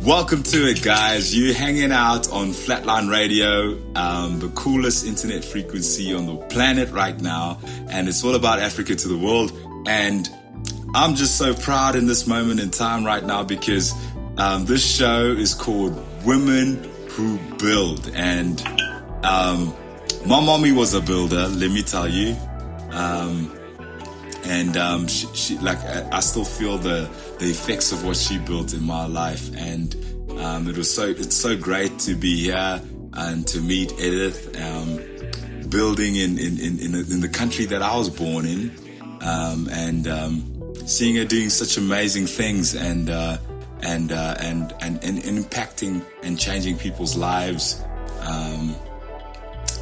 Welcome to it, guys. You're hanging out on Flatline Radio, the coolest internet frequency on the planet right now. And it's all about Africa to the world. And I'm just so proud in this moment in time right now because this show is called Women Who Build. And my mommy was a builder, let me tell you. She like I still feel the effects of what she built in my life, and it's so great to be here and to meet Edith, building in the country that I was born in, and seeing her doing such amazing things and impacting and changing people's lives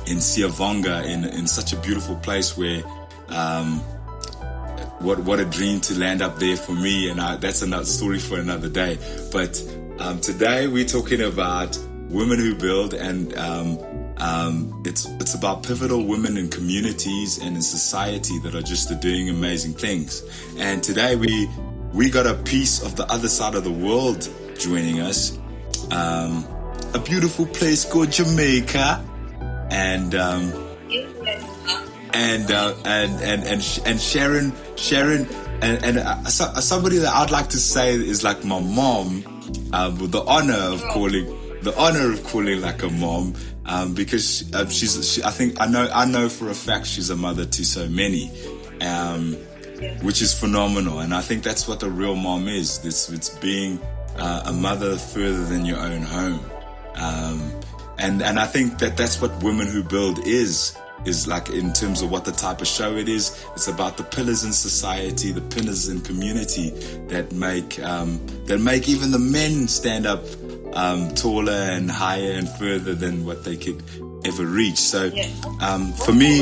in Siyavonga, in such a beautiful place where. What a dream to land up there for me, and that's another story for another day. But today we're talking about Women Who Build, and it's about pivotal women in communities and in society that are just doing amazing things. And today we got a piece of the other side of the world joining us, a beautiful place called Jamaica, and Sharon, and somebody that I'd like to say is like my mom, with the honor of calling like a mom, because I think I know for a fact she's a mother to so many, which is phenomenal. And I think that's what the real mom is. It's being a mother further than your own home, and I think that's what Women Who Build is like, in terms of what the type of show it is. It's about the pillars in society, the pillars in community that make even the men stand up taller and higher and further than what they could ever reach. So for me,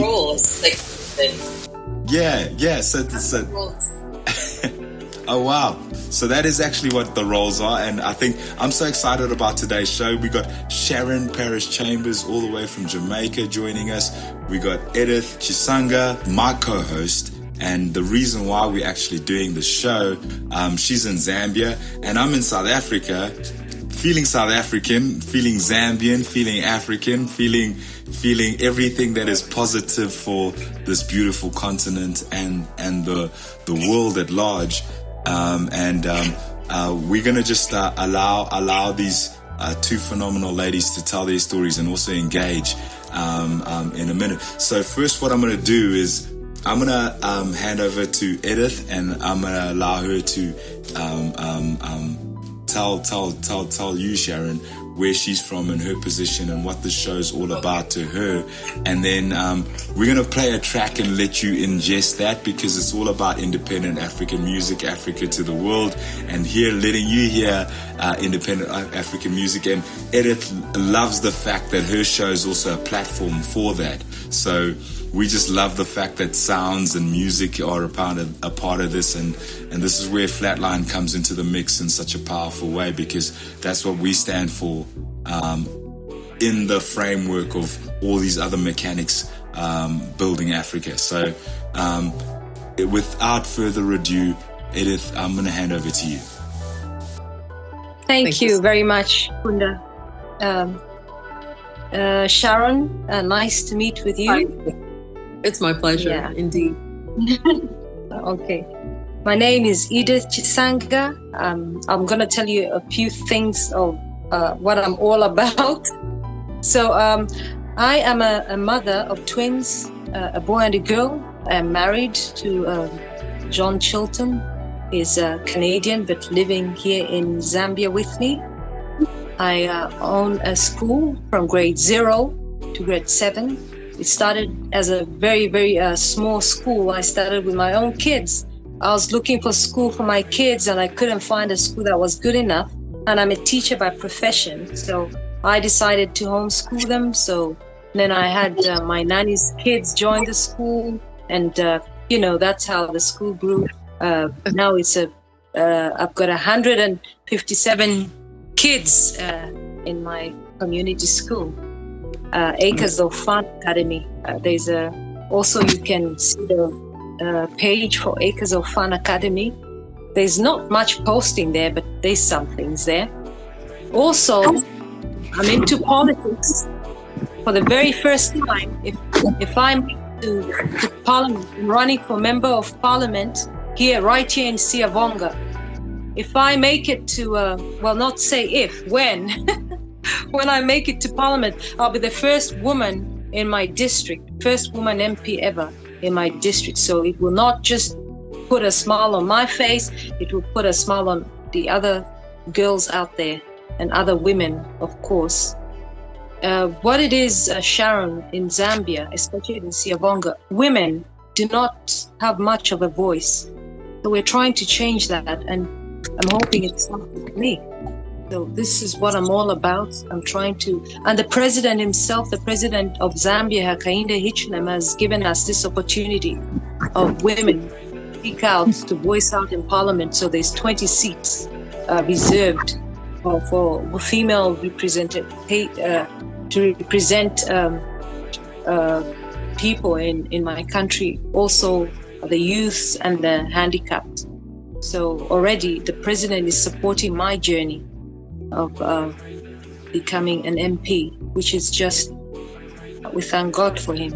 oh wow. So that is actually what the roles are, and I think I'm so excited about today's show. We got Sharon Parrish-Chambers all the way from Jamaica joining us. We got Edith Chisanga, my co-host, and the reason why we're actually doing the show, she's in Zambia and I'm in South Africa, feeling South African, feeling Zambian, feeling African, feeling everything that is positive for this beautiful continent and the world at large. We're gonna just allow these two phenomenal ladies to tell their stories and also engage in a minute. So first, what I'm gonna do is I'm gonna hand over to Edith, and I'm gonna allow her to tell you, Sharon, where she's from and her position and what the show's all about to her. And then we're going to play a track and let you ingest that, because it's all about independent African music, Africa to the world, and letting you hear independent African music. And Edith loves the fact that her show is also a platform for that. So we just love the fact that sounds and music are a part of this, and this is where Flatline comes into the mix in such a powerful way, because that's what we stand for in the framework of all these other mechanics building Africa. So without further ado, Edith, I'm going to hand over to you. Thank you very much, Kunda. Sharon, nice to meet with you. Hi. It's my pleasure, indeed. Okay. My name is Edith Chisanga. I'm going to tell you a few things of what I'm all about. So I am a mother of twins, a boy and a girl. I'm married to John Chilton. He's Canadian but living here in Zambia with me. I own a school from grade 0 to grade 7. It started as a very, very small school. I started with my own kids. I was looking for school for my kids and I couldn't find a school that was good enough. And I'm a teacher by profession. So I decided to homeschool them. So then I had my nanny's kids join the school. And, that's how the school grew. Now it's I've got 157 kids in my community school. Acres of Fun Academy. Also you can see the page for Acres of Fun Academy. There's not much posting there, but there's some things there. Also, I'm into politics for the very first time. If I'm to Parliament, I'm running for Member of Parliament right here in Siavonga. If I make it to, well, not say if, when, when I make it to Parliament, I'll be the first woman in my district, first woman MP ever in my district. So it will not just put a smile on my face, it will put a smile on the other girls out there and other women, of course. What it is, Sharon, in Zambia, especially in Siavonga, women do not have much of a voice. So we're trying to change that, and I'm hoping it's something for me. So this is what I'm all about. I'm trying to, and the president himself, the president of Zambia, Hakainde Hichilema, has given us this opportunity of women to speak out, to voice out in parliament. So there's 20 seats reserved for female to represent people in my country. Also the youth and the handicapped. So already the president is supporting my journey of becoming an MP, which is just, we thank God for him.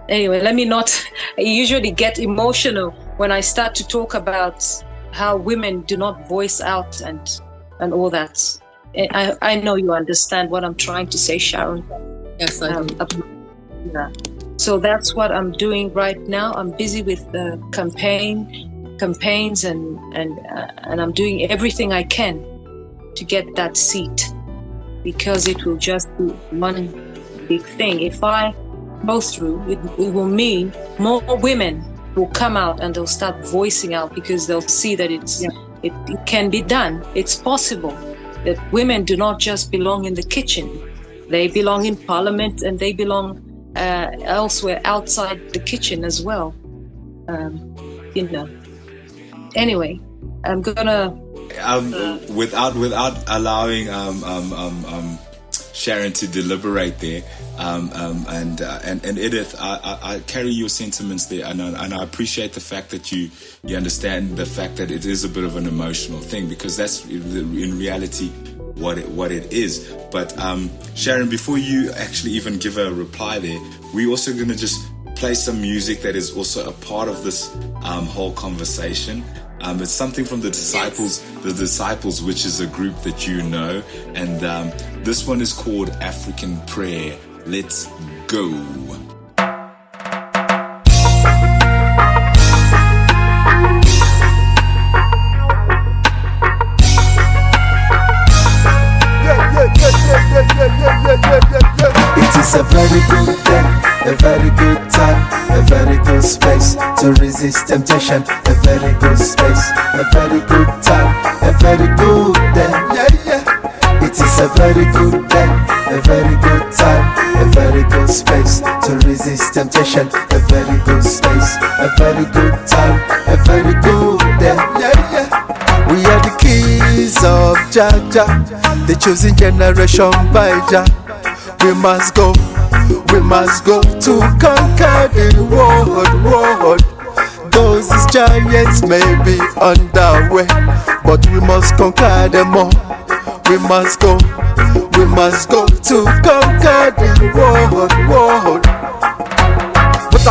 Anyway, let me not, I usually get emotional when I start to talk about how women do not voice out and all that. I know you understand what I'm trying to say, Sharon. Yes, I do. Yeah. So that's what I'm doing right now. I'm busy with campaigns and I'm doing everything I can to get that seat, because it will just be one big thing. If I go through, it will mean more women will come out and they'll start voicing out, because they'll see that it can be done. It's possible that women do not just belong in the kitchen. They belong in parliament, and they belong elsewhere outside the kitchen as well. Anyway, I'm gonna without allowing Sharon to deliberate there, and Edith, I carry your sentiments there, and I appreciate the fact that you understand the fact that it is a bit of an emotional thing, because that's in reality what it is. But Sharon, before you actually even give a reply there, we're also going to just play some music that is also a part of this whole conversation. It's something from the Disciples, which is a group that you know, and this one is called African Prayer. Let's go. It is a very good day, a very good time, a very good space to resist temptation. A very good space, a very good time, a very good day. It is a very good day, a very good time, a very good space to resist temptation. A very good space, a very good time, a very good day. We are the keys of Jaja, the chosen generation by Jah. We must go to conquer the world. Those giants may be on the way, but we must conquer them all. We must go to conquer the world.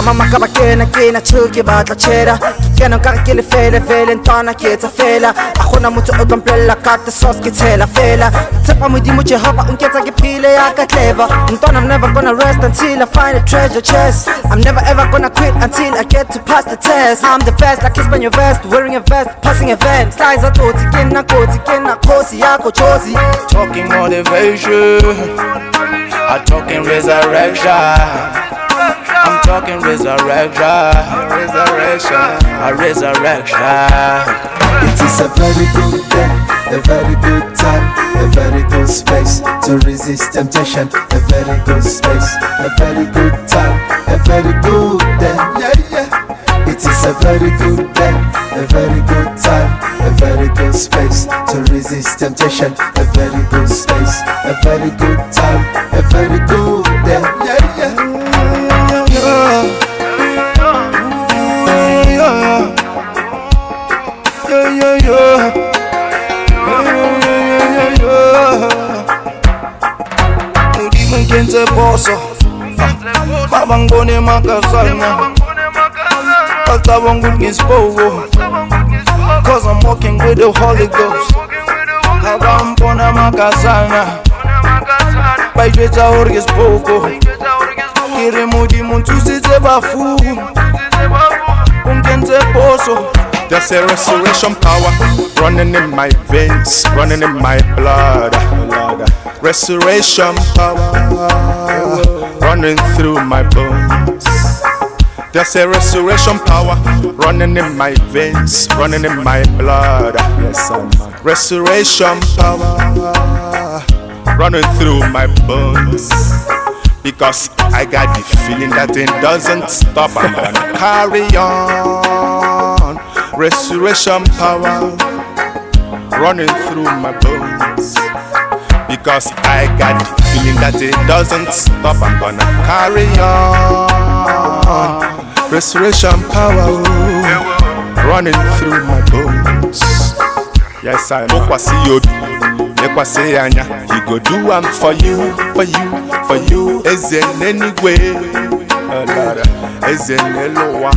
Mama kaba kena chuki batla chera kena ka kile fele ntana ketsa fela akona motho o tlomplela ka te sauce ke tshela fela tsepa modimo Jehova unketsa ke phile ya ka clever ntona. I'm never gonna rest until I find a treasure chest. I'm never ever gonna quit until I get to pass the test. I'm the best, like kiss on your vest, wearing a vest, passing event. Slides are toti kena kosi yako chozi. Talking motivation, I'm talking resurrection. I'm talking resurrection. It is a very good day, a very good time, a very good space to resist temptation. A very good space, a very good time, a very good day. It is a very good day, a very good time, a very good space to resist temptation. A very good space, a very good time, a very good day. ungenze boso babangibone makazana bacabanga ukuthi ngispowo cause I'm walking with the Holy Ghost abambona makazana bayithetsa hore ke spoko ke re modimo nthusitse bafu ungenze boso. There's a resurrection power running in my veins, running in my blood. Resurrection power running through my bones. There's a resurrection power running in my veins, running in my blood. Resurrection power running through my bones. Because I got the feeling that it doesn't stop. I'm gonna carry on. Resurrection power running through my bones. Because I got the feeling that it doesn't stop. I'm gonna carry on. Resurrection power running through my bones. Yes, I know what see you. He go do am for you, for you, for you. Is in any way, is in Eloah.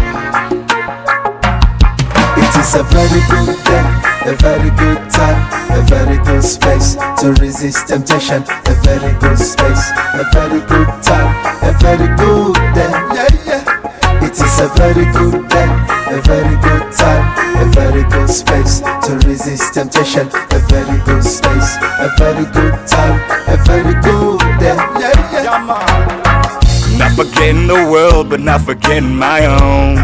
It is a very good day, a very good time, a very good space to resist temptation. A very good space, a very good time, a very good day. Yeah, yeah. It is a very good day, a very good time, a very good space to resist temptation. A very good space, a very good time, a very good day. Yeah, yeah. Not forgetting the world, but not forgetting my own.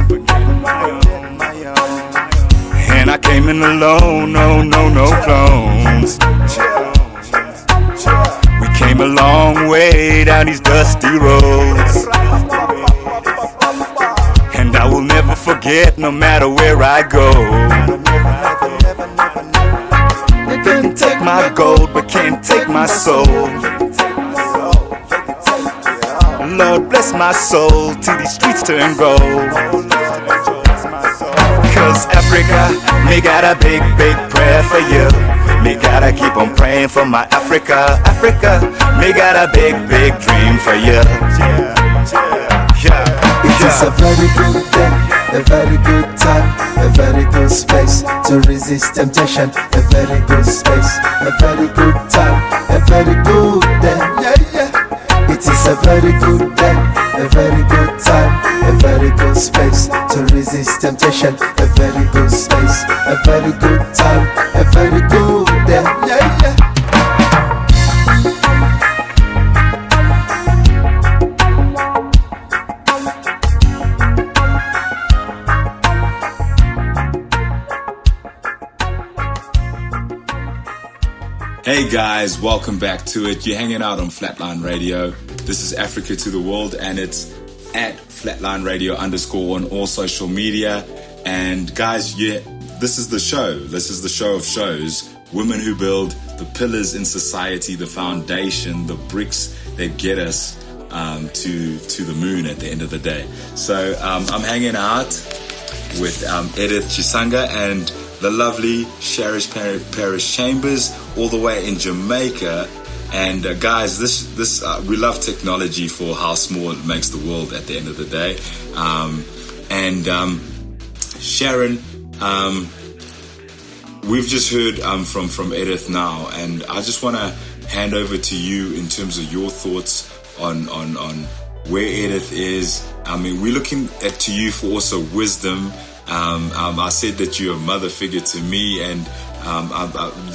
And I came in alone, no clones. We came a long way down these dusty roads. And I will never forget, no matter where I go. They can take my gold, but can't take my soul. Lord bless my soul till these streets turn gold. Cause Africa, me got a big prayer for you. Me gotta keep on praying for my Africa. Africa, me got a big dream for you. It is a very good day, a very good time, a very good space to resist temptation. A very good space, a very good time, a very good day. Yeah, yeah. It is a very good day, a very good time, a very good space to resist temptation. A very good space, a very good time, a very good day. Yeah, yeah. Hey guys, welcome back to it. You're hanging out on Flatline Radio. This is Africa to the World, and it's at Flatline Radio _ on all social media. And guys, yeah, this is the show. This is the show of shows. Women who build the pillars in society, the foundation, the bricks that get us to the moon at the end of the day. So I'm hanging out with Edith Chisanga and the lovely Cherish Parish Chambers, all the way in Jamaica. And guys, this we love technology for how small it makes the world at the end of the day. Sharon, we've just heard from Edith now, and I just want to hand over to you in terms of your thoughts on where Edith is. I mean, we're looking to you for also wisdom. I said that you're a mother figure to me, and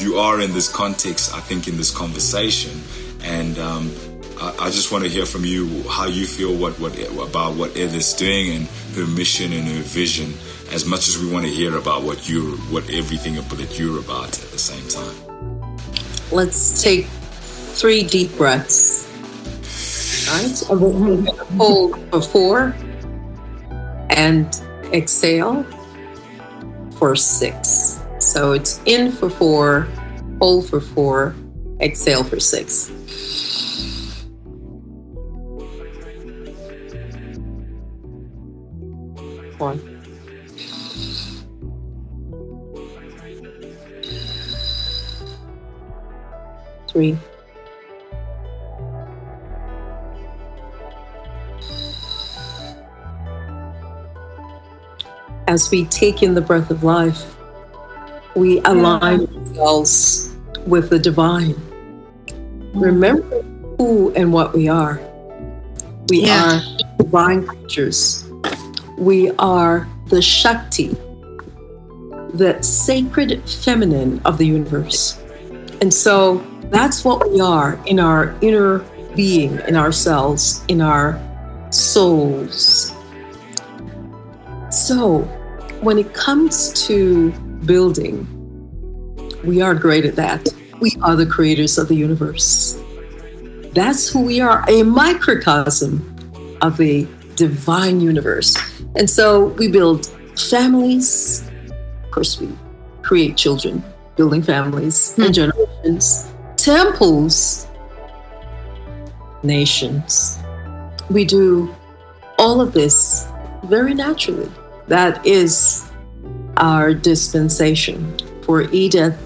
you are in this context, I think, in this conversation. And I just want to hear from you how you feel about what Edith's doing and her mission and her vision, as much as we want to hear about everything that you're about at the same time. Let's take 3 deep breaths. All right, so we're going to hold for 4 and exhale for 6. So it's in for 4, hold for 4, exhale for 6. One. 3. as we take in the breath of life, we align ourselves with the divine. Remember who and what we are. We are divine creatures. We are the Shakti, the sacred feminine of the universe. And so that's what we are in our inner being, in ourselves, in our souls. So when it comes to building, we are great at that. We are the creators of the universe. That's who we are, a microcosm of the divine universe. And so we build families. Of course, we create children, building families and generations, temples, nations. We do all of this very naturally. That is our dispensation. For Edith,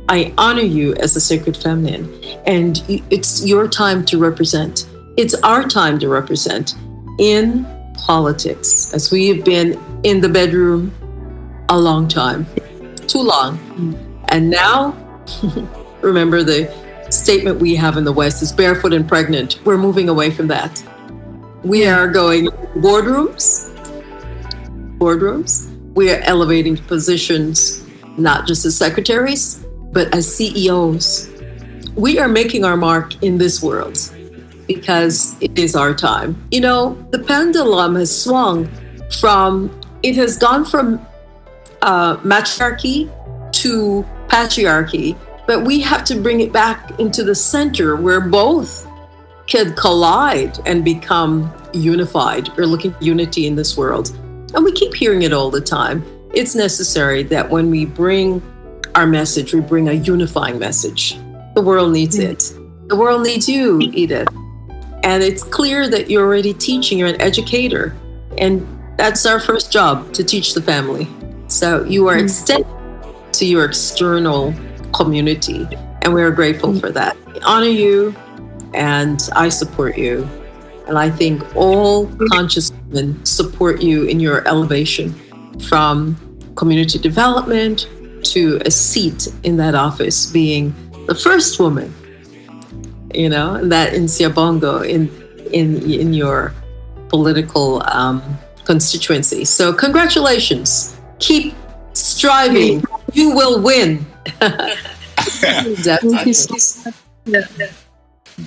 I honor you as the sacred feminine, and it's your time to represent. It's our time to represent in politics, as we have been in the bedroom a long time, too long. And now, remember the statement we have in the West is barefoot and pregnant. We're moving away from that. We are going boardrooms. We are elevating positions, not just as secretaries, but as CEOs. We are making our mark in this world because it is our time. You know, the pendulum has swung it has gone from matriarchy to patriarchy, but we have to bring it back into the center where both can collide and become unified. We're looking for unity in this world. And we keep hearing it all the time. It's necessary that when we bring our message, we bring a unifying message. The world needs it. The world needs you, Edith. And it's clear that you're already teaching, you're an educator. And that's our first job, to teach the family. So you are extended to your external community. And we are grateful for that. I honor you and I support you. And I think all conscious women support you in your elevation from community development to a seat in that office, being the first woman, you know, and that in Siabongo, in your political constituency. So congratulations. Keep striving. You will win.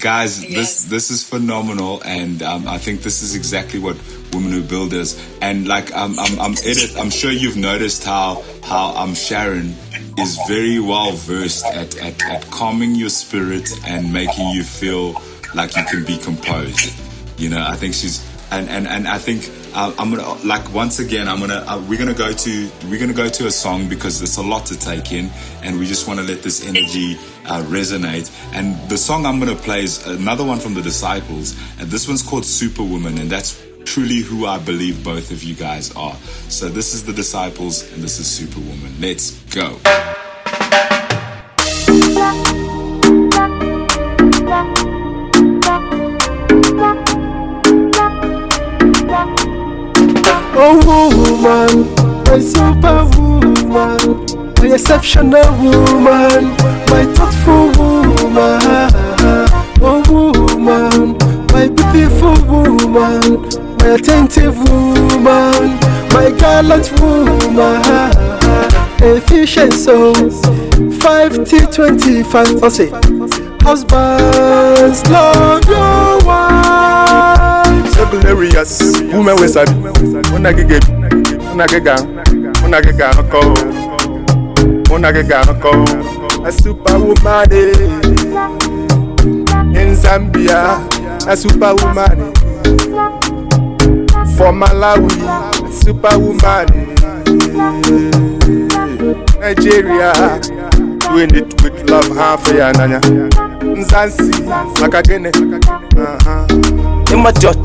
Guys, this is phenomenal, and I think this is exactly what Women Who Build is. And like Edith, I'm sure you've noticed how Sharon is very well versed at calming your spirit and making you feel like you can be composed. You know, I think she's and I think I'm gonna, like, once again, we're gonna go to a song because there's a lot to take in, and we just want to let this energy resonate. And the song I'm gonna play is another one from the Disciples, and this one's called Superwoman, and that's truly who I believe both of you guys are. So this is the Disciples, and this is Superwoman. Let's go. Oh woman, my superwoman, my exceptional woman, my thoughtful woman. Oh woman, my beautiful woman, my attentive woman, my gallant woman. Efficient souls, 50-25. I'll say, husbands, love your wives. Hilarious, woman we sabi. Una gege noko. A superwoman in Zambia, a superwoman. For Malawi, a superwoman. Nigeria, doing it with love, half a nanya. Nzansi, Makagene. Ematot.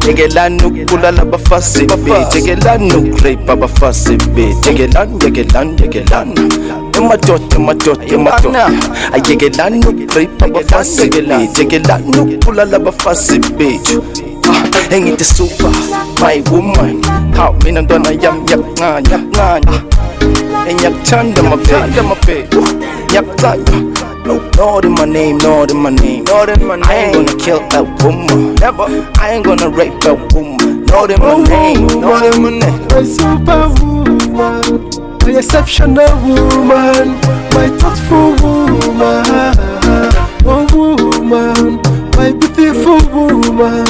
Yegelanu kula la bafasi be. Yegelanu crepe bafasi be. Yegelan. Ematot. Yegelanu crepe bafasi be. Yegelanu kula la bafasi be. Ain't it super, my woman? How me not gonna yap nga. And yak tanda my pay. Yak tanda. Lord in my name. I ain't gonna kill that woman. Never. I ain't gonna rape that woman. Lord in my name. My superwoman, my exceptional woman, my thoughtful woman, oh woman, my beautiful woman,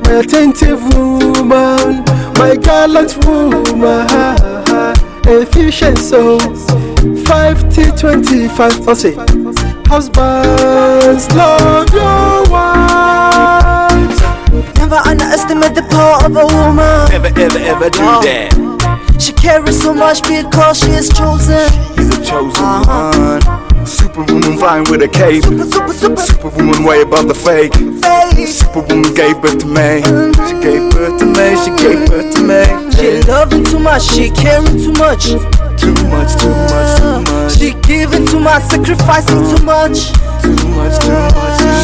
my attentive woman, my gallant woman, efficient soul, 5T25, I'll say, husbands, love your wives. Never underestimate the power of a woman. Never ever do that. She carries so much because she is chosen. She's a chosen one. Superwoman flying with a cape. Superwoman way above the fake. Superwoman gave birth to me. She gave birth to me. She loving too much, she caring too much. Too much. She giving too much, sacrificing too much.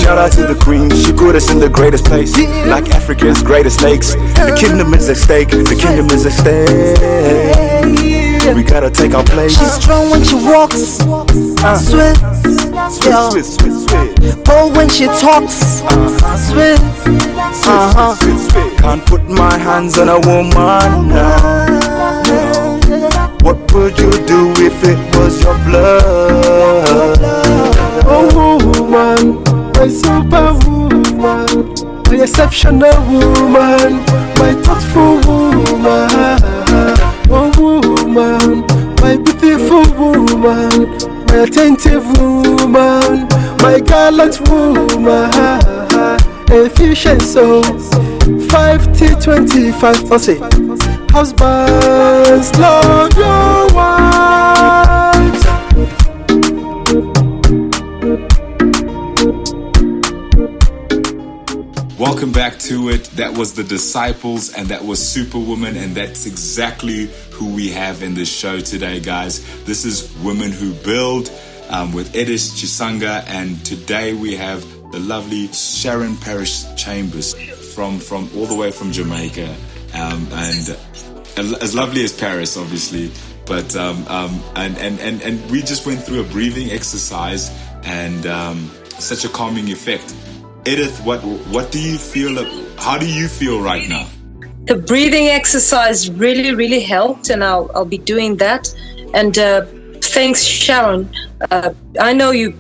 Shout out to the queen, she put us in the greatest place. Like Africa's greatest lakes. The kingdom is at stake. We gotta take our place. She's strong when she walks, swift. Bold when she talks, swift. Can't put my hands on a woman now. What would you do if it was your blood? Oh woman, my superwoman, my exceptional woman, my thoughtful woman, oh woman, my beautiful woman, my attentive woman, my gallant woman, efficient soul, 5T25, I'll say, husbands, love your wives. Welcome back to it. That was The Disciples and that was Superwoman, and that's exactly who we have in this show today, guys. This is Women Who Build with Edith Chisanga, and today we have the lovely Sharon Parrish Chambers from all the way from Jamaica, and as lovely as Paris, obviously. But and we just went through a breathing exercise and such a calming effect. Edith, what do you feel? How do you feel right now? The breathing exercise really helped, and I'll be doing that. And thanks, Sharon. I know you've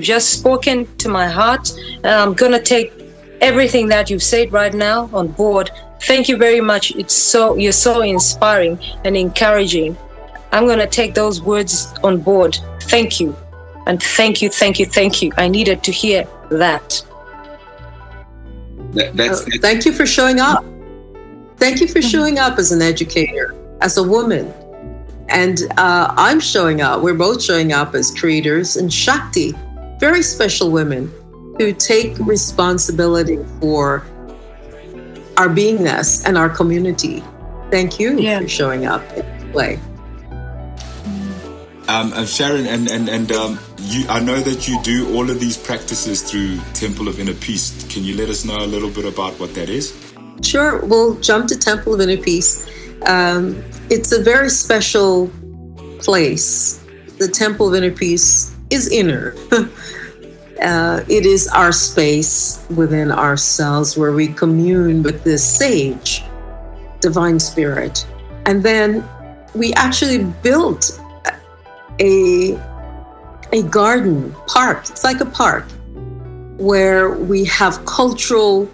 just spoken to my heart, and I'm gonna take everything that you've said right now on board. Thank you very much. You're so inspiring and encouraging. I'm gonna take those words on board. Thank you. And thank you. I needed to hear that. Thank you for showing up. Thank you for showing up as an educator, as a woman. And I'm showing up. We're both showing up as creators and Shakti, very special women who take responsibility for our beingness and our community. Thank you for showing up in this way. Sharon, and I know that you do all of these practices through Temple of Inner Peace. Can you let us know a little bit about what that is? Sure, we'll jump to Temple of Inner Peace. It's a very special place. The Temple of Inner Peace is inner. It is our space within ourselves where we commune with this sage, divine spirit. And then we actually built a garden park. It's like a park where we have cultural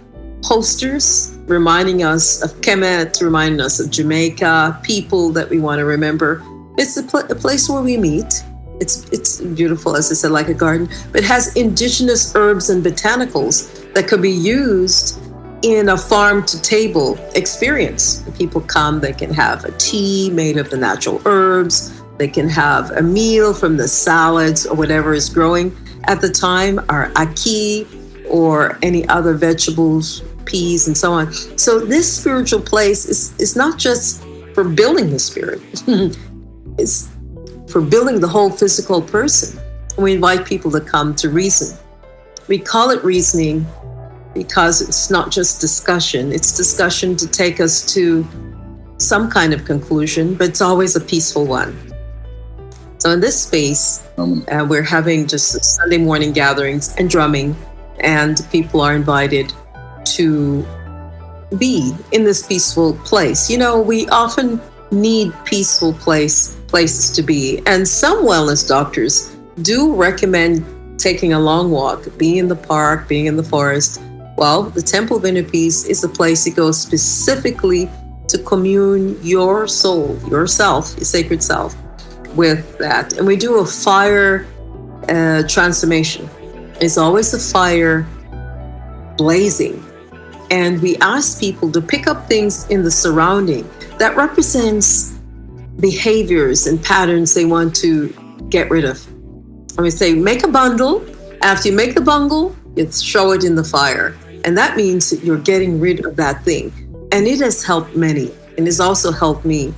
posters reminding us of Kemet, reminding us of Jamaica, people that we want to remember. It's a place where we meet. It's beautiful, as I said, like a garden, but it has indigenous herbs and botanicals that could be used in a farm-to-table experience. When people come, they can have a tea made of the natural herbs. They can have a meal from the salads or whatever is growing at the time, or ackee, or any other vegetables, peas, and so on. So this spiritual place is not just for building the spirit. It's for building the whole physical person. We invite people to come to reason. We call it reasoning because it's not just discussion. It's discussion to take us to some kind of conclusion, but it's always a peaceful one. So in this space, we're having just Sunday morning gatherings and drumming, and people are invited to be in this peaceful place. You know, we often need peaceful places to be, and some wellness doctors do recommend taking a long walk, being in the park, being in the forest. Well, the Temple of Inner Peace is a place you go specifically to commune your soul, yourself, your sacred self, with that. And we do a fire transformation. It's always a fire blazing. And we ask people to pick up things in the surrounding that represents behaviors and patterns they want to get rid of. And we say, make a bundle. After you make the bundle, you throw it in the fire. And that means that you're getting rid of that thing. And it has helped many. And it's also helped me.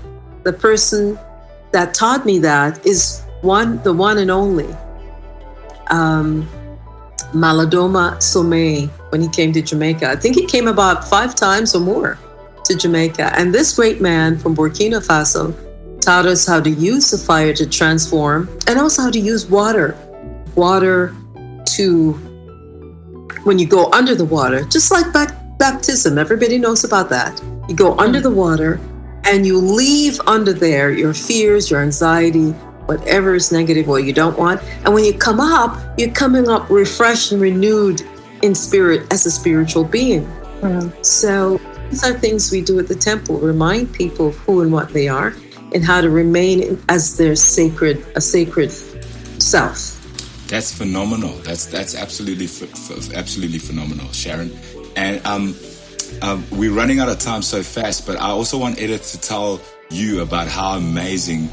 The person that taught me that is the one and only Malidoma Somé, when he came to Jamaica. I think he came about 5 times or more to Jamaica. And this great man from Burkina Faso taught us how to use the fire to transform, and also how to use water to, when you go under the water, just like baptism, everybody knows about that. You go under the water and you leave under there your fears, your anxiety, whatever is negative or you don't want. And when you come up, you're coming up refreshed and renewed in spirit as a spiritual being. So these are things we do at the temple, remind people of who and what they are and how to remain as their sacred self. That's phenomenal. That's absolutely absolutely phenomenal, Sharon. And we're running out of time so fast, but I also want Edith to tell you about how amazing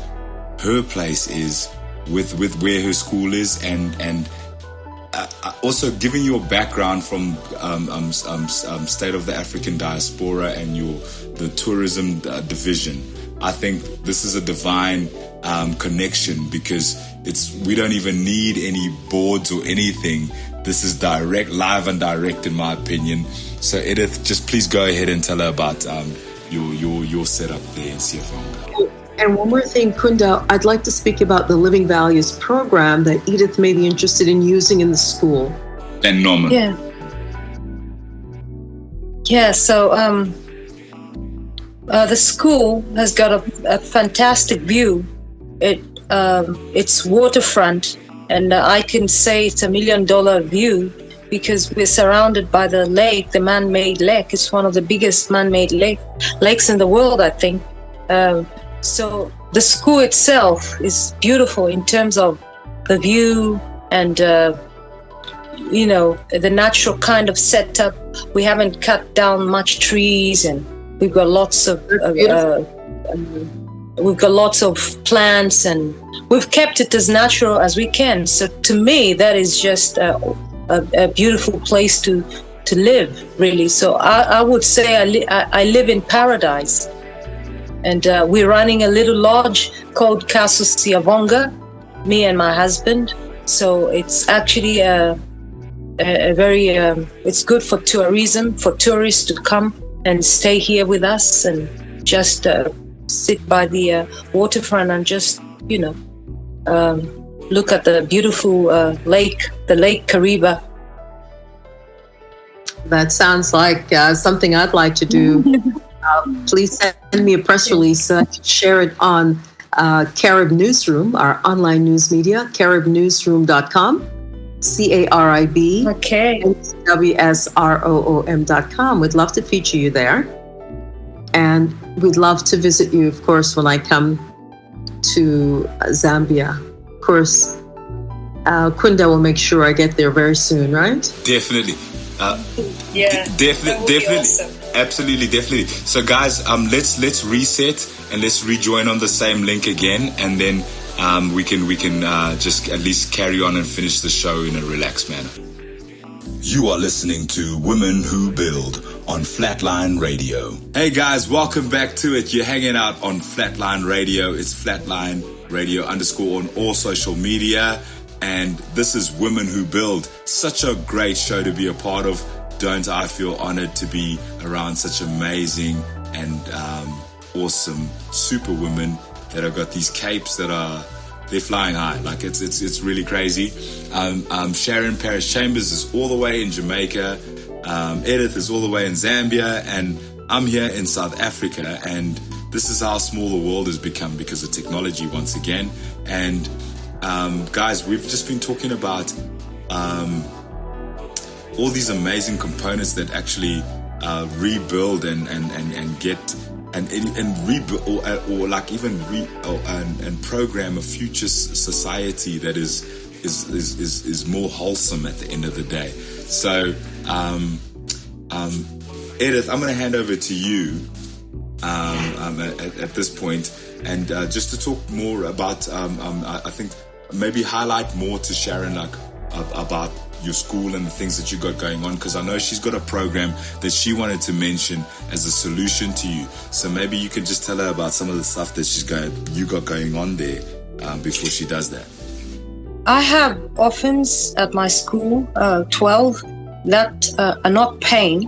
her place is with where her school is, and also giving your background from State of the African Diaspora and the tourism division. I think this is a divine connection, because we don't even need any boards or anything. This is direct, live and direct, in my opinion. So Edith, just please go ahead and tell her about your setup there in Siafonga. And one more thing, Kunda, I'd like to speak about the Living Values program that Edith may be interested in using in the school. And Norman. Yeah. So the school has got a fantastic view. It's waterfront, and I can say it's $1 million view, because we're surrounded by the lake, the man-made lake. It's one of the biggest man-made lakes in the world, I think. So the school itself is beautiful in terms of the view and, the natural kind of setup. We haven't cut down much trees, and we've got lots of plants, and we've kept it as natural as we can. So to me, that is just a beautiful place to live, really. So I would say I live in paradise. And we're running a little lodge called Castle Siafonga, me and my husband. So it's actually a very, it's good for tourism, for tourists to come and stay here with us and just sit by the waterfront and just, look at the beautiful lake, the Lake Kariba. That sounds like something I'd like to do. Please send me a press release. Share it on Carib Newsroom, our online news media, caribnewsroom.com, CARIB, WSROOM.com. We'd love to feature you there. And we'd love to visit you, of course, when I come to Zambia. Of course, Kunda will make sure I get there very soon, right? Definitely. Definitely. Awesome. Absolutely, definitely. So guys, let's reset and let's rejoin on the same link again, and then we can just at least carry on and finish the show in a relaxed manner. You are listening to Women Who Build on Flatline Radio. Hey guys, welcome back to it. You're hanging out on Flatline Radio. It's Flatline Radio _ on all social media. And this is Women Who Build. Such a great show to be a part of. don't I feel honored to be around such amazing and awesome superwomen that have got these capes that they're flying high. Like it's really crazy. Sharon Paris Chambers is all the way in Jamaica. Edith is all the way in Zambia, and I'm here in South Africa. And this is how small the world has become because of technology once again. And guys, we've just been talking about all these amazing components that actually rebuild and get and rebuild or like even and program a future society that is more wholesome at the end of the day. So Edith, I'm going to hand over to you at this point, and just to talk more about I think maybe highlight more to Sharon like about your school and the things that you got going on, because I know she's got a program that she wanted to mention as a solution to you. So maybe you could just tell her about some of the stuff that you got going on there before she does that. I have orphans at my school, 12, that are not paying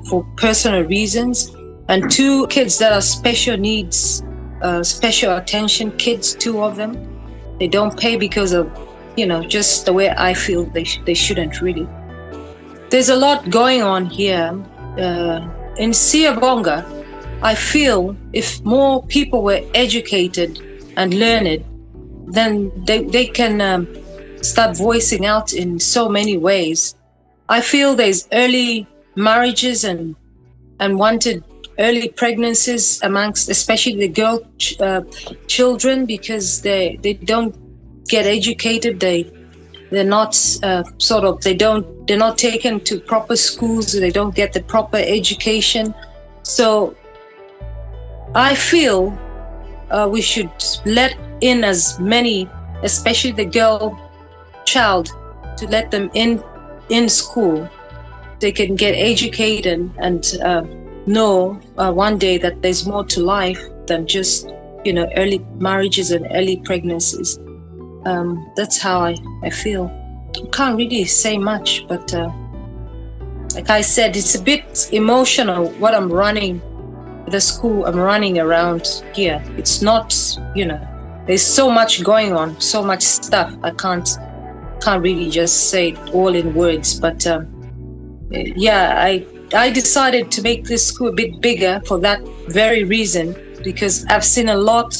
for personal reasons, and 2 kids that are special needs, special attention kids, 2 of them. They don't pay because of, just the way I feel they shouldn't really. There's a lot going on here. In Siyabonga, I feel if more people were educated and learned, then they can start voicing out in so many ways. I feel there's early marriages and wanted early pregnancies amongst especially the girl children, because they don't get educated. They're not they're not taken to proper schools. They don't get the proper education. So I feel we should let in as many, especially the girl child, to let them in school. They can get educated and know one day that there's more to life than just early marriages and early pregnancies. That's how I feel. I can't really say much, but like I said, it's a bit emotional what I'm running, the school I'm running around here. It's not, there's so much going on, so much stuff. I can't really just say it all in words, but I decided to make this school a bit bigger for that very reason, because I've seen a lot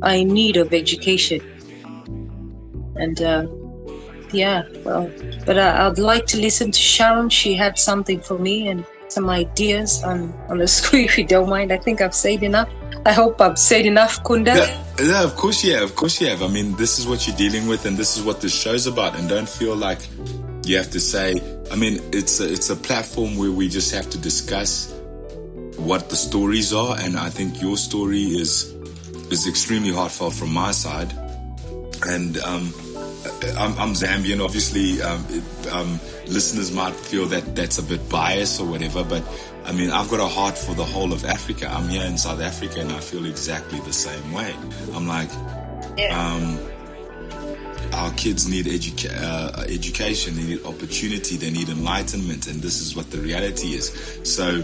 in need of education. And but I'd like to listen to Sharon. She had something for me and some ideas on the school, if you don't mind. I think I've said enough. I hope I've said enough, Kunda. Yeah, of course you have. I mean, this is what you're dealing with, and this is what this show's about. And don't feel like you have to say. I mean, it's a platform where we just have to discuss what the stories are, and I think your story is extremely heartfelt from my side. And I'm Zambian, obviously. Listeners might feel that that's a bit biased or whatever, but I mean, I've got a heart for the whole of Africa. I'm here in South Africa, and I feel exactly the same way. I'm like, our kids need education, they need opportunity, they need enlightenment, and this is what the reality is. So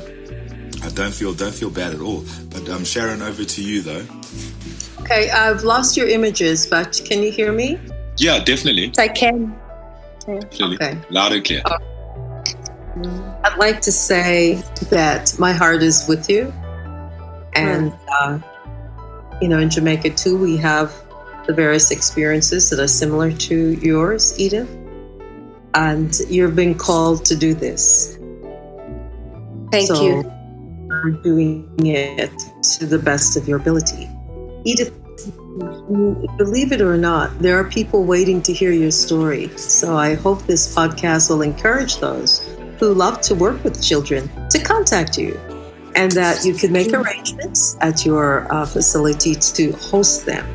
don't feel bad at all. But Sharon, over to you though. Okay, I've lost your images, but can you hear me? Yeah, definitely. I can. Okay. Loud and clear. I'd like to say that my heart is with you. And, in Jamaica too, we have the various experiences that are similar to yours, Edith. And you're being called to do this. Thank you. You're doing it to the best of your ability. Edith, believe it or not, there are people waiting to hear your story. So I hope this podcast will encourage those who love to work with children to contact you, and that you could make arrangements at your facility to host them,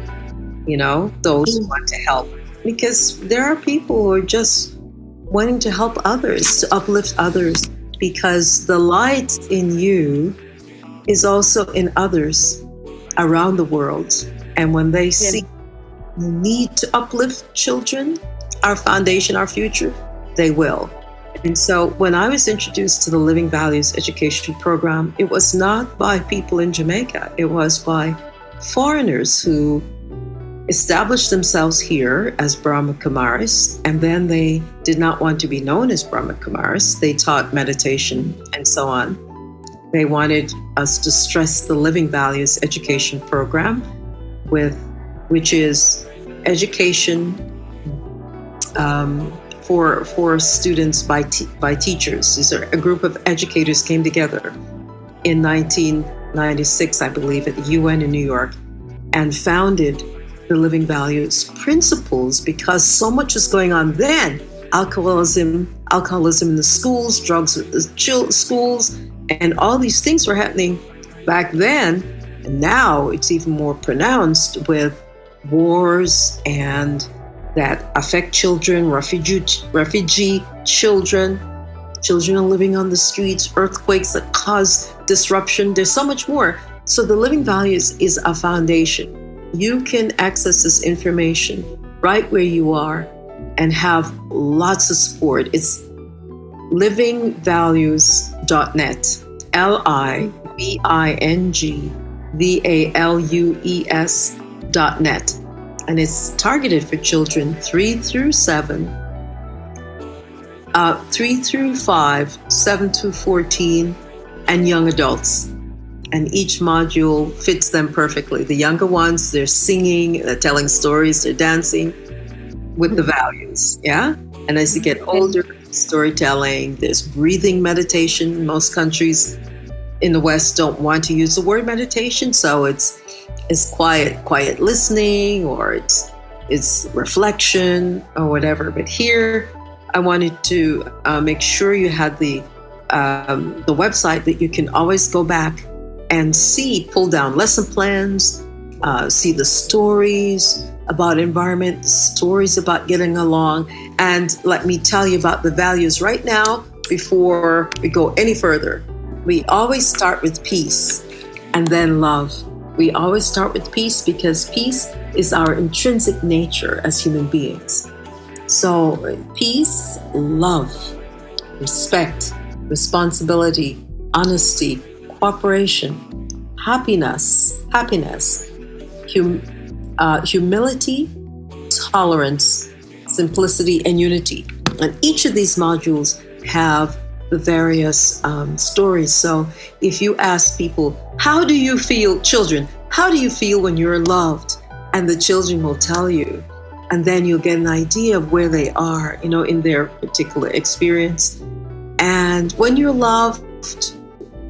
those who want to help. Because there are people who are just wanting to help others, to uplift others, because the light in you is also in others around the world. And when they see the need to uplift children, our foundation, our future, they will. And so when I was introduced to the Living Values Education Program, it was not by people in Jamaica. It was by foreigners who established themselves here as Brahma Kumaris, and then they did not want to be known as Brahma Kumaris. They taught meditation and so on. They wanted us to stress the Living Values Education Program, which is education for students by teachers. These are a group of educators came together in 1996, I believe, at the UN in New York, and founded the Living Values Principles because so much was going on then. Alcoholism in the schools, drugs at the schools, and all these things were happening back then. And now it's even more pronounced with wars and that affect children, refugee children are living on the streets, earthquakes that cause disruption. There's so much more. So the Living Values is a foundation. You can access this information right where you are and have lots of support. It's livingvalues.net, livingvalues.net. And it's targeted for children 3 through 7, 3 through 5, 7 to 14, and young adults. And each module fits them perfectly. The younger ones, they're singing, they're telling stories, they're dancing with the values, yeah? And as you get older, storytelling, there's breathing meditation. Most countries in the West don't want to use the word meditation, so it's quiet listening, or it's reflection or whatever. But here, I wanted to make sure you had the website that you can always go back and pull down lesson plans, see the stories about environment, stories about getting along. And let me tell you about the values right now before we go any further. We always start with peace and then love. We always start with peace because peace is our intrinsic nature as human beings. So peace, love, respect, responsibility, honesty, cooperation, happiness, humility, tolerance, simplicity, and unity. And each of these modules have the various stories. So if you ask people, how do you feel, children, how do you feel when you're loved? And the children will tell you. And then you'll get an idea of where they are, in their particular experience. And when you're loved,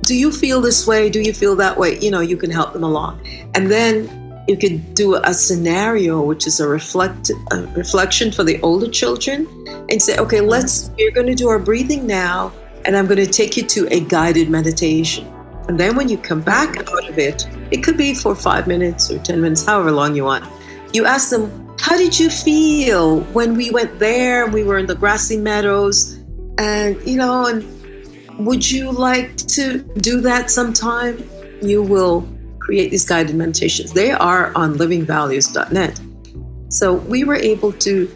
do you feel this way? Do you feel that way? You can help them along. And then you could do a scenario, which is a reflection for the older children, and say, okay, we're going to do our breathing now, and I'm going to take you to a guided meditation. And then when you come back out of it, it could be for 5 minutes or 10 minutes, however long you want. You ask them, how did you feel when we went there and we were in the grassy meadows? And, and would you like to do that sometime? You will create these guided meditations. They are on livingvalues.net. So we were able to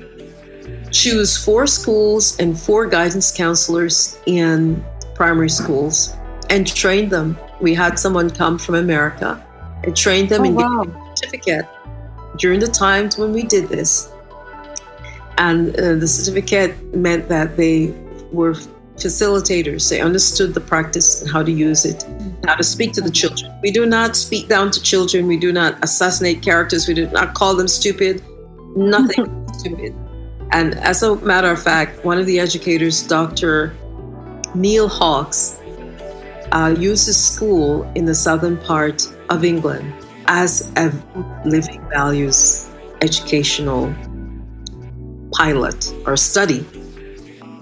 choose 4 schools and 4 guidance counselors in primary schools and train them. We had someone come from America and trained them and gave them a certificate during the times when we did this. And the certificate meant that they were facilitators. They understood the practice and how to use it, how to speak to the children. We do not speak down to children. We do not assassinate characters. We do not call them stupid. Nothing stupid. And as a matter of fact, one of the educators, Dr. Neil Hawkes, uses school in the southern part of England as a Living Values educational pilot or study.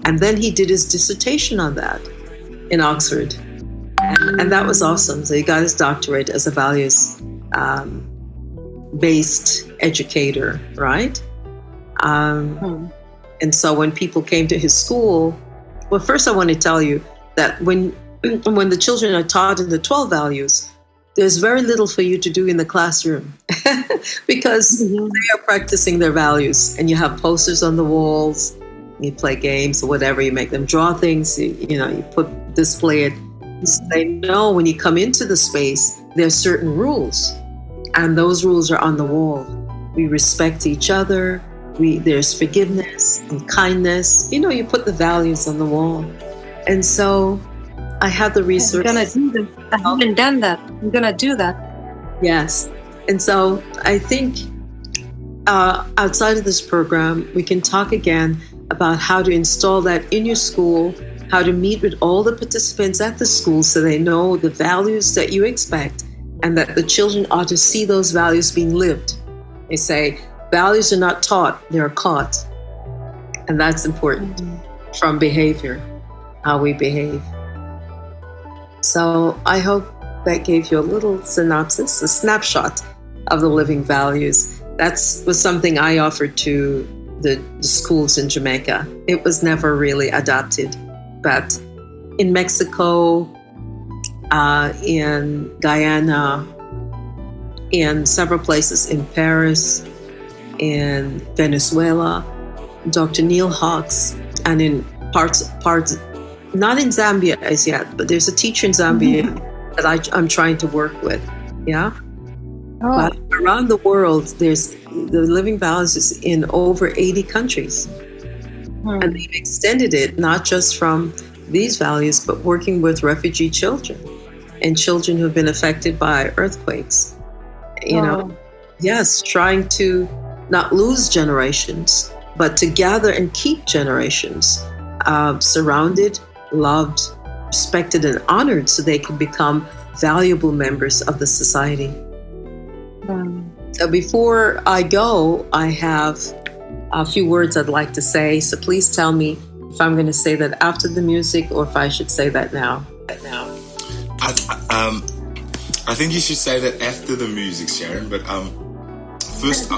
And then he did his dissertation on that in Oxford. And that was awesome. So he got his doctorate as a values-based educator, right? And so when people came to his school, well, first I want to tell you that when the children are taught in the 12 values, there's very little for you to do in the classroom because they are practicing their values. And you have posters on the walls, You play games or whatever. You make them draw things. You display it. They know when you come into the space, there's certain rules, and those rules are on the wall. We respect each other. There's forgiveness and kindness. You put the values on the wall. And so I have the resources. I'm going to do this. I haven't done that. I'm going to do that. Yes. And so I think outside of this program, we can talk again about how to install that in your school, how to meet with all the participants at the school so they know the values that you expect and that the children ought to see those values being lived. They say, values are not taught, they're caught. And that's important from behavior, how we behave. So I hope that gave you a little synopsis, a snapshot of the living values. That was something I offered to the schools in Jamaica. It was never really adopted, but in Mexico, in Guyana, in several places in Paris, in Venezuela, Dr. Neil Hawks, and in parts, not in Zambia as yet, but there's a teacher in Zambia that I'm trying to work with, yeah? Oh. But around the world, there's the living values is in over 80 countries. And they've extended it not just from these values, but working with refugee children and children who've been affected by earthquakes. Yes, trying to not lose generations, but to gather and keep generations surrounded, loved, respected, and honored so they can become valuable members of the society. So before I go, I have a few words I'd like to say. So please tell me if I'm going to say that after the music or if I should say that now. I think you should say that after the music, Sharon. But first,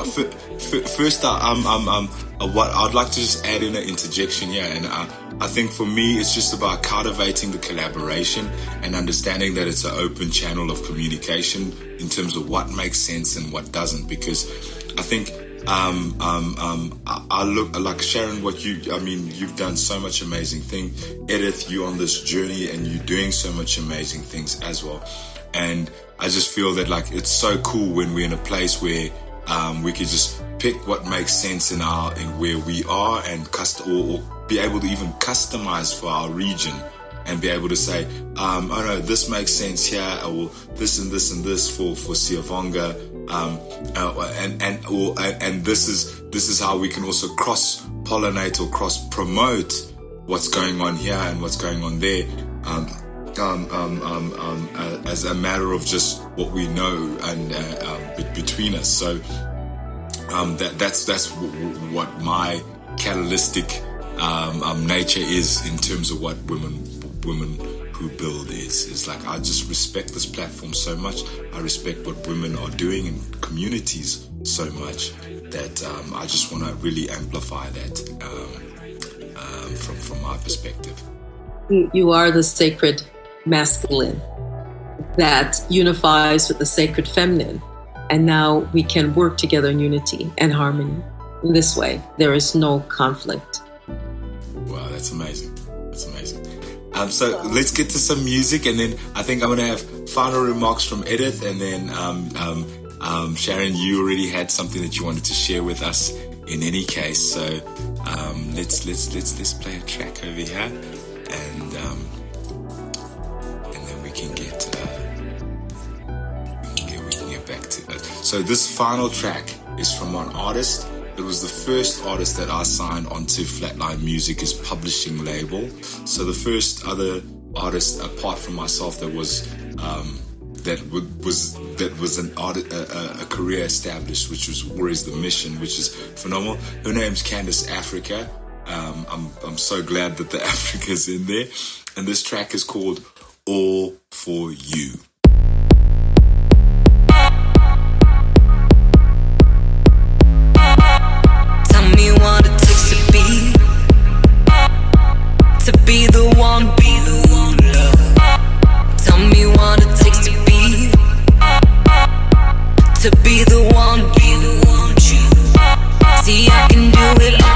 what I'd like to just add in an interjection here, and I think for me, it's just about cultivating the collaboration and understanding that it's an open channel of communication in terms of what makes sense and what doesn't. Because I think I look like Sharon, you've done so much amazing thing. Edith, you on this journey and you're doing so much amazing things as well. And I just feel that it's so cool when we're in a place where we can just pick what makes sense in where we are and or be able to even customize for our region and be able to say, oh no, this makes sense here, or this and this and this for Siavonga, and this is how we can also cross pollinate or cross promote what's going on here and what's going on there. As a matter of just what we know and between us. So that's what my catalytic nature is in terms of what women who build is like. I just respect this platform so much. I respect what women are doing in communities so much that I just want to really amplify that from my perspective. You are the sacred masculine that unifies with the sacred feminine, and now we can work together in unity and harmony. In this way, there is no conflict. Wow, that's amazing. That's amazing. So let's get to some music, and then I think I'm going to have final remarks from Edith, and then Sharon, you already had something that you wanted to share with us. In any case, so let's play a track over here, and then we can get back to it. So this final track is from one artist. It was the first artist that I signed onto Flatline Music's publishing label. So the first other artist apart from myself that was a career established, which was Warriors the Mission, which is phenomenal. Her name's Candice Africa. I'm so glad that the Africa's in there. And this track is called All For You. Tell me what it takes to be the one, love. Tell me what it takes to be the one, See, I can do it all.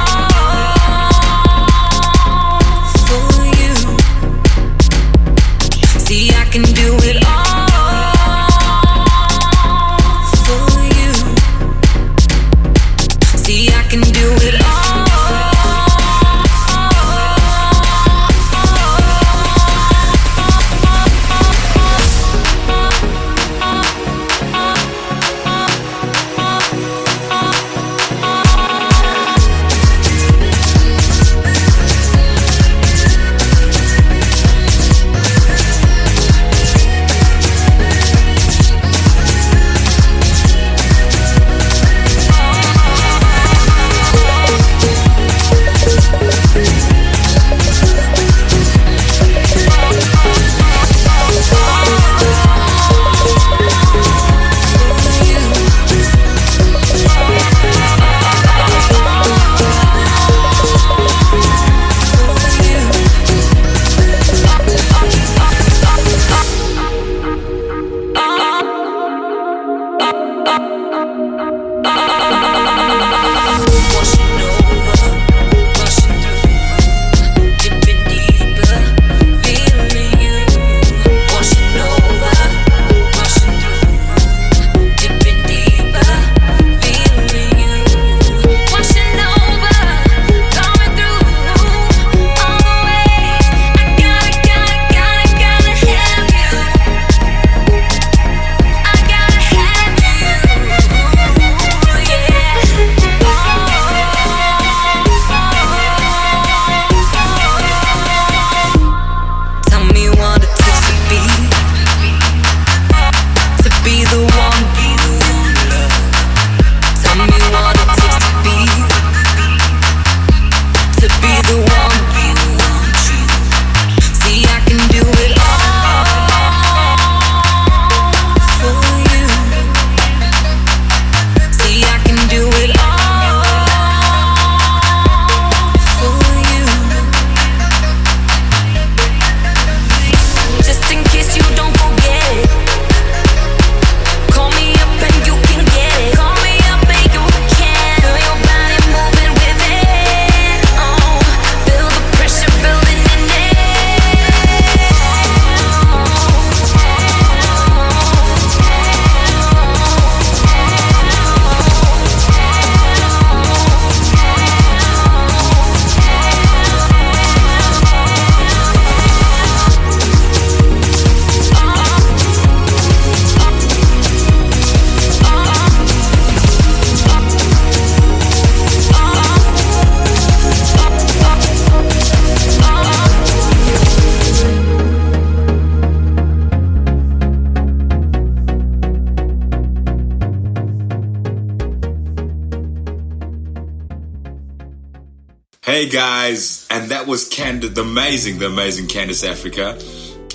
Hey guys, and that was the amazing Candice Africa.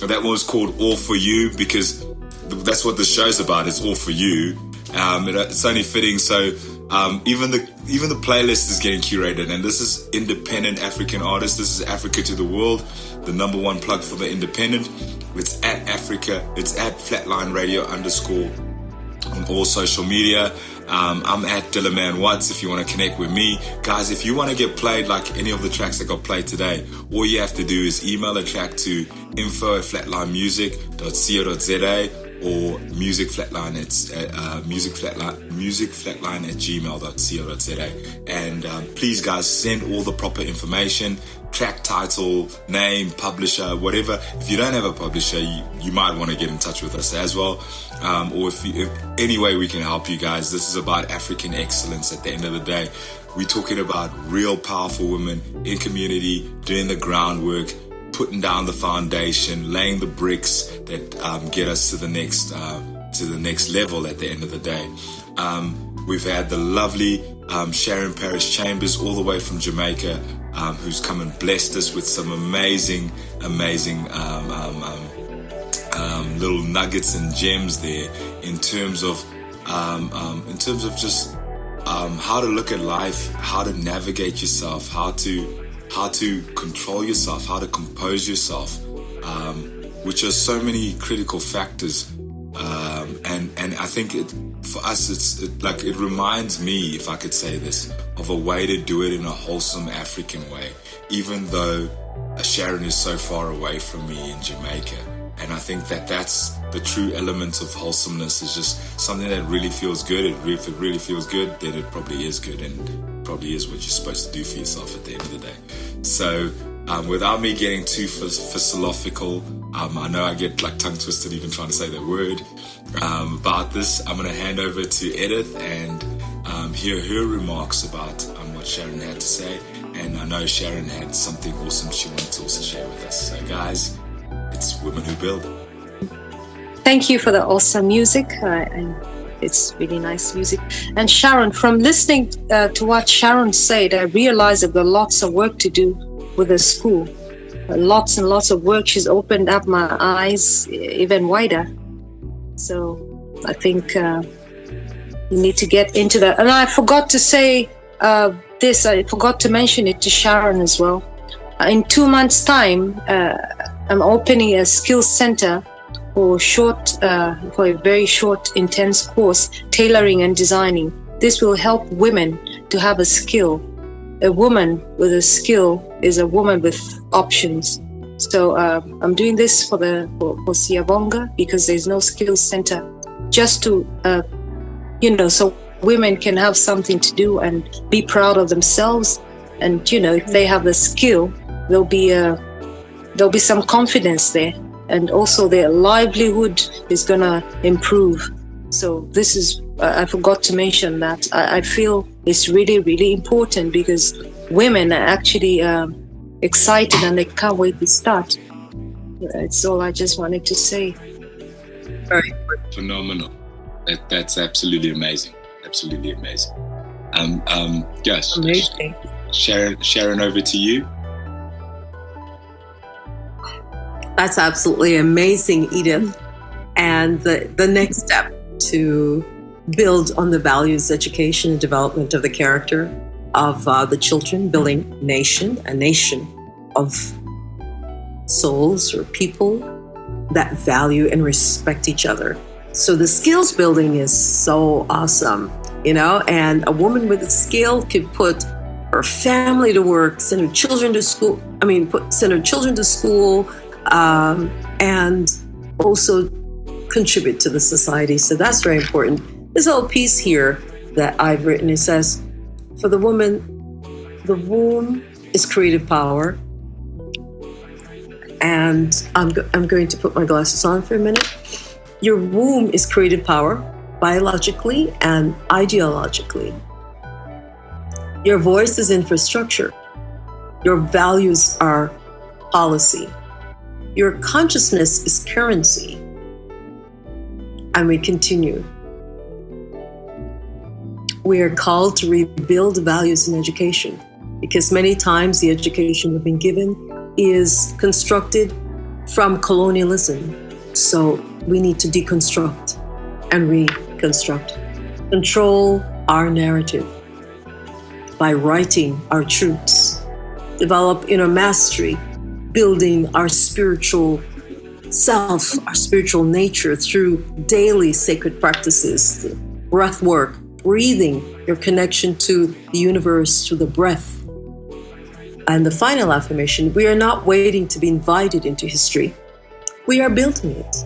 That one was called All For You, because that's what the show's about. It's all for you. It's only fitting. So even the playlist is getting curated, and this is independent African artists. This is Africa to the World, the #1 plug for the independent. It's at Africa. It's at Flatline Radio _ on all social media. I'm at Dillaman Watts if you want to connect with me. Guys, if you want to get played like any of the tracks that got played today, all you have to do is email a track to info@flatlinemusic.co.za or musicflatline@gmail.co.za. And please, guys, send all the proper information, track title, name, publisher, whatever. If you don't have a publisher, you might want to get in touch with us as well. Or if any way we can help you guys. This is about African excellence at the end of the day. We're talking about real powerful women in community, doing the groundwork, putting down the foundation, laying the bricks that get us to the next level at the end of the day. We've had the lovely Sharon Paris Chambers all the way from Jamaica, who's come and blessed us with some amazing little nuggets and gems there in terms of just how to look at life, how to navigate yourself, how to control yourself, how to compose yourself, which are so many critical factors. And I think for us, it reminds me, if I could say this, of a way to do it in a wholesome African way, even though Sharon is so far away from me in Jamaica. And I think that's the true element of wholesomeness, is just something that really feels good. If it really feels good, then it probably is good, and probably is what you're supposed to do for yourself at the end of the day. So without me getting too philosophical, I know I get like tongue twisted even trying to say the word about this. I'm going to hand over to Edith and hear her remarks about what Sharon had to say. And I know Sharon had something awesome she wanted to also share with us. So guys, it's Women Who Build. Thank you for the awesome music. And it's really nice music. And Sharon, from listening to what Sharon said, I realized I've got lots of work to do with the school. Lots and lots of work. She's opened up my eyes even wider. So I think you need to get into that. And I forgot to say this. I forgot to mention it to Sharon as well. In 2 months' time, I'm opening a skills center for a very short, intense course, tailoring and designing. This will help women to have a skill. A woman with a skill is a woman with options. So I'm doing this for Siyabonga, because there's no skills center, just to, so women can have something to do and be proud of themselves. And, if they have a skill, there'll be some confidence there. And also their livelihood is going to improve. So this is, I forgot to mention that. I feel it's really, really important, because women are actually excited and they can't wait to start. That's all I just wanted to say. Very phenomenal. That's absolutely amazing. Absolutely amazing. Yes. Amazing. Sharon, over to you. That's absolutely amazing, Edith. And the next step to build on the values, education, and development of the character of the children, building a nation of souls or people that value and respect each other. So the skills building is so awesome, and a woman with a skill could put her family to work, send her children to school, and also contribute to the society. So that's very important. This little piece here that I've written, it says, for the woman, the womb is creative power. And I'm going to put my glasses on for a minute. Your womb is creative power, biologically and ideologically. Your voice is infrastructure. Your values are policy. Your consciousness is currency. And we continue. We are called to rebuild values in education. because many times the education we've been given is constructed from colonialism. So we need to deconstruct and reconstruct. Control our narrative by writing our truths, develop inner mastery, building our spiritual self, our spiritual nature through daily sacred practices, breath work, breathing, your connection to the universe, to the breath. And the final affirmation, we are not waiting to be invited into history. We are building it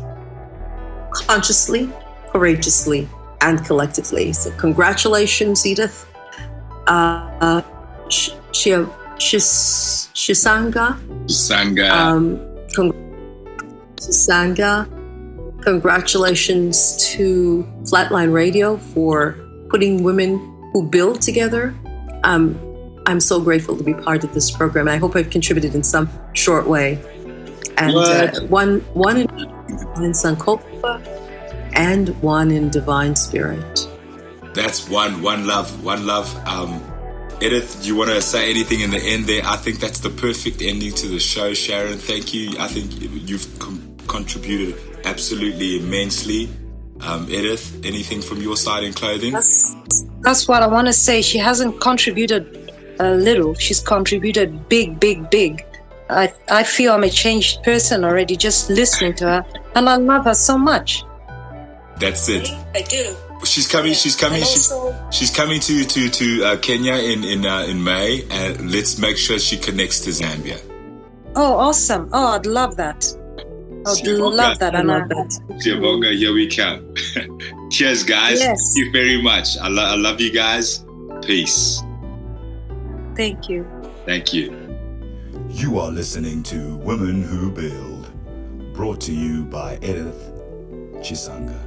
consciously, courageously, and collectively. So congratulations, Edith. Chisanga. Chisanga. Congratulations to Flatline Radio for putting women who build together. I'm so grateful to be part of this program. I hope I've contributed in some short way. And one in Sankofa and one in Divine Spirit. That's one love. Edith, do you want to say anything in the end there? I think that's the perfect ending to the show, Sharon. Thank you. I think you've contributed absolutely immensely. Edith, anything from your side in clothing? That's what I want to say. She hasn't contributed a little. She's contributed big, big, big. I feel I'm a changed person already just listening to her, and I love her so much. That's it. I do. She's coming. Yeah. She's coming. She's coming to Kenya in May, and let's make sure she connects to Zambia. Oh, awesome! Oh, I'd love that. I'd love that. I love that. Siyabonga, here we come. Cheers, guys. Yes. Thank you very much. I love you guys. Peace. Thank you. Thank you. You are listening to Women Who Build, brought to you by Edith Chisanga.